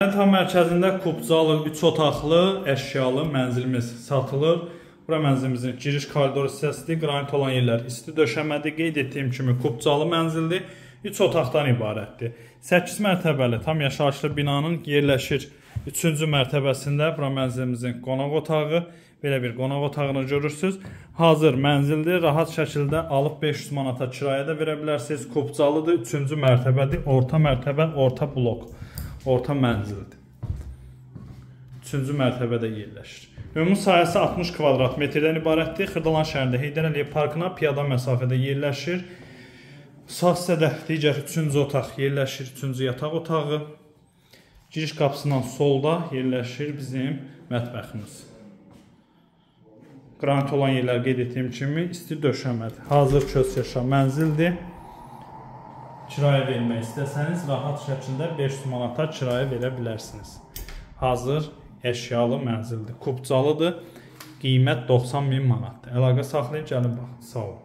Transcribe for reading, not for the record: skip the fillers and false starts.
Tam mərkəzində Kubcalı 3 otaqlı əşyalı mənzilimiz satılır. Bura mənzilimizin giriş koridoru hissəsidir. Qranit olan yerlər isti döşəmədir. Qeyd etdiyim kimi Kubcalı mənzildir. 3 otaqdan ibarətdir. 8 mərtəbəli tam yaşayışlı binanın yerləşir 3-cü mərtəbəsində bura mənzilimizin qonaq otağı. Belə bir qonaq otağını görürsünüz. Hazır mənzildir. Rahat şəkildə alıb 500 manata kirayə də verə bilərsiniz. Kubcalıdır. 3-cü mərtəbədir. Orta mərtəbə, orta blok. Orta mənzildir. 3-cü mərtəbədə yerləşir. Ümumi sahəsi 60 kvadrat metrdən ibarətdir. Xırdalan şəhərində Heydər Əliyev parkına piyada məsafədə yerləşir. Sağ hissədə digər 3-cü otaq yerləşir. 3-cü yataq otağı. Giriş qapısından solda yerləşir bizim mətbəximiz. Qranit olan yerlər qeyd etdiyim kimi isti döşəmədir. Hazır köz yaşam mənzildir. Kirayə vermək istəsəniz, rahat şəkildə 500 manata kirayə verə bilərsiniz. Hazır əşyalı mənzildir. Kubcalıdır. Qiymət 90.000 manatdır. Əlaqə saxlayın, gəlin baxın. Sağ olun.